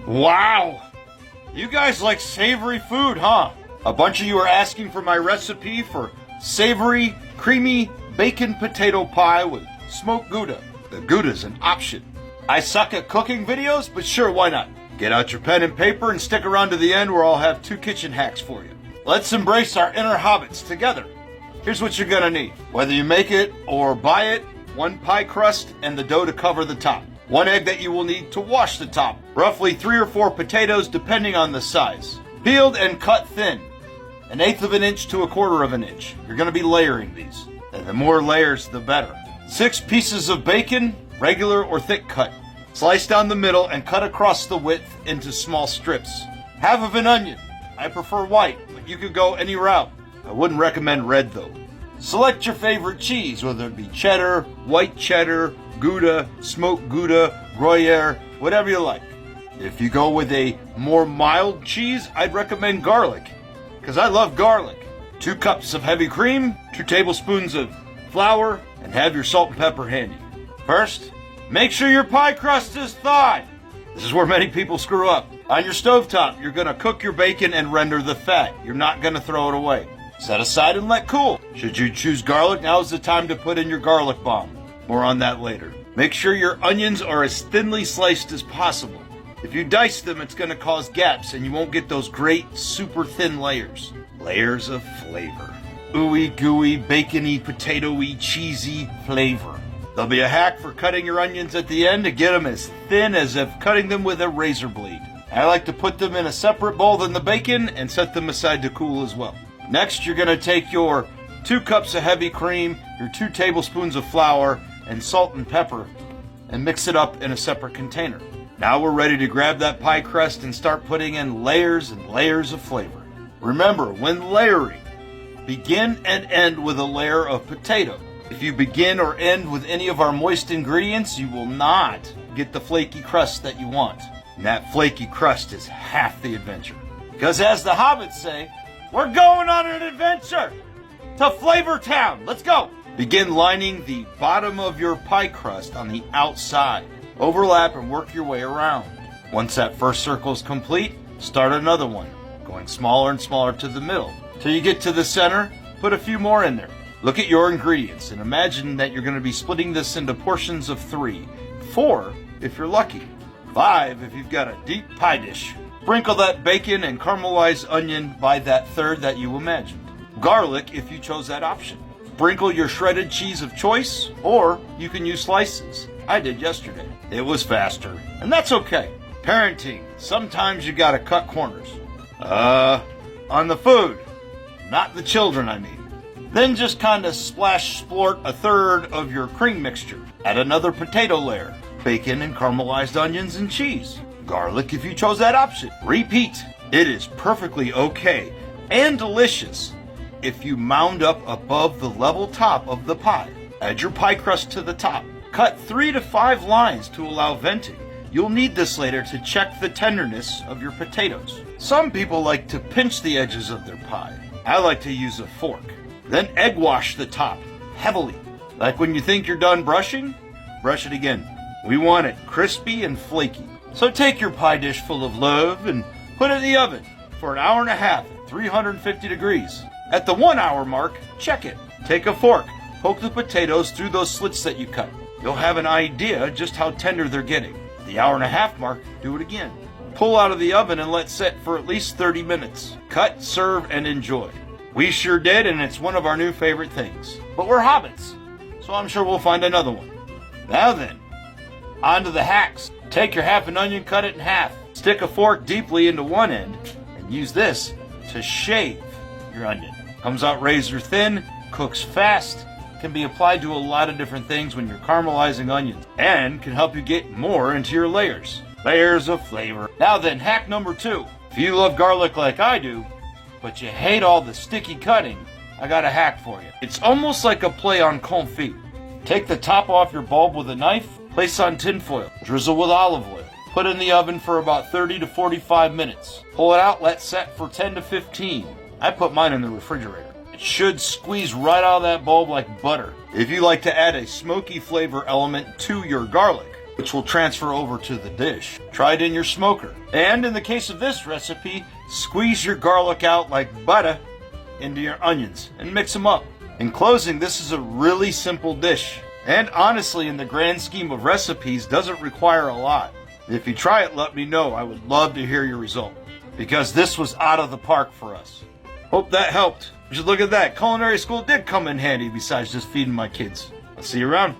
Wow! You guys like savory food, huh? A bunch of you are asking for my recipe for savory, creamy bacon potato pie with smoked Gouda. The Gouda's an option. I suck at cooking videos, but sure, why not? Get out your pen and paper and stick around to the end where I'll have 2 kitchen hacks for you. Let's embrace our inner hobbits together. Here's what you're gonna need. Whether you make it or buy it, 1 pie crust and the dough to cover the top. 1 egg that you will need to wash the top. Roughly 3 or 4 potatoes depending on the size. Peeled and cut thin. 1/8 of an inch to 1/4 of an inch. You're gonna be layering these. And the more layers, the better. 6 pieces of bacon, regular or thick cut. Slice down the middle and cut across the width into small strips. 1/2 of an onion. I prefer white, but you could go any route. I wouldn't recommend red though. Select your favorite cheese, whether it be cheddar, white cheddar, Gouda, smoked Gouda, Gruyere, whatever you like. If you go with a more mild cheese, I'd recommend garlic, because I love garlic. 2 cups of heavy cream, 2 tablespoons of flour, and have your salt and pepper handy. First, make sure your pie crust is thawed. This is where many people screw up. On your stovetop, you're going to cook your bacon and render the fat. You're not going to throw it away. Set aside and let cool. Should you choose garlic, now's the time to put in your garlic bomb. More on that later. Make sure your onions are as thinly sliced as possible. If you dice them, it's going to cause gaps and you won't get those great, super thin layers. Layers of flavor. Ooey gooey, bacony, potatoey, cheesy flavor. There'll be a hack for cutting your onions at the end to get them as thin as if cutting them with a razor blade. I like to put them in a separate bowl than the bacon and set them aside to cool as well. Next, you're going to take your 2 cups of heavy cream, your 2 tablespoons of flour, and salt and pepper, and mix it up in a separate container. Now we're ready to grab that pie crust and start putting in layers and layers of flavor. Remember, when layering, begin and end with a layer of potato. If you begin or end with any of our moist ingredients, you will not get the flaky crust that you want. And that flaky crust is half the adventure. Because as the hobbits say, we're going on an adventure to Flavor Town. Let's go. Begin lining the bottom of your pie crust on the outside. Overlap and work your way around. Once that first circle is complete, start another one, going smaller and smaller to the middle. Till you get to the center, put a few more in there. Look at your ingredients and imagine that you're going to be splitting this into portions of 3, 4 if you're lucky, 5 if you've got a deep pie dish. Sprinkle that bacon and caramelized onion by that third that you imagined. Garlic if you chose that option. Sprinkle your shredded cheese of choice, or you can use slices. I did yesterday. It was faster, and that's okay. Parenting, sometimes you gotta cut corners. On the food, not the children I mean. Then just kinda splort 1/3 of your cream mixture. Add another potato layer, bacon and caramelized onions and cheese. Garlic if you chose that option. Repeat. It is perfectly okay and delicious if you mound up above the level top of the pie. Add your pie crust to the top. Cut 3 to 5 lines to allow venting. You'll need this later to check the tenderness of your potatoes. Some people like to pinch the edges of their pie. I like to use a fork. Then egg wash the top, heavily. Like when you think you're done brushing, brush it again. We want it crispy and flaky. So take your pie dish full of love and put it in the oven for 1.5 hours at 350 degrees. At the 1 hour mark, check it. Take a fork, poke the potatoes through those slits that you cut. You'll have an idea just how tender they're getting. At the 1.5 hour mark, do it again. Pull out of the oven and let set for at least 30 minutes. Cut, serve, and enjoy. We sure did, and it's one of our new favorite things. But we're hobbits, so I'm sure we'll find another one. Now then, on to the hacks. Take your half an onion, cut it in half. Stick a fork deeply into one end, and use this to shave your onion. Comes out razor thin, cooks fast, can be applied to a lot of different things when you're caramelizing onions, and can help you get more into your layers. Layers of flavor. Now then, hack number 2. If you love garlic like I do, but you hate all the sticky cutting, I got a hack for you. It's almost like a play on confit. Take the top off your bulb with a knife, place on tinfoil, drizzle with olive oil, put in the oven for about 30 to 45 minutes. Pull it out, let set for 10 to 15. I put mine in the refrigerator. It should squeeze right out of that bulb like butter. If you like to add a smoky flavor element to your garlic, which will transfer over to the dish. Try it in your smoker. And in the case of this recipe, squeeze your garlic out like butter into your onions and mix them up. In closing, this is a really simple dish. And honestly, in the grand scheme of recipes, doesn't require a lot. If you try it, let me know. I would love to hear your result, because this was out of the park for us. Hope that helped. Just look at that. Culinary school did come in handy besides just feeding my kids. I'll see you around.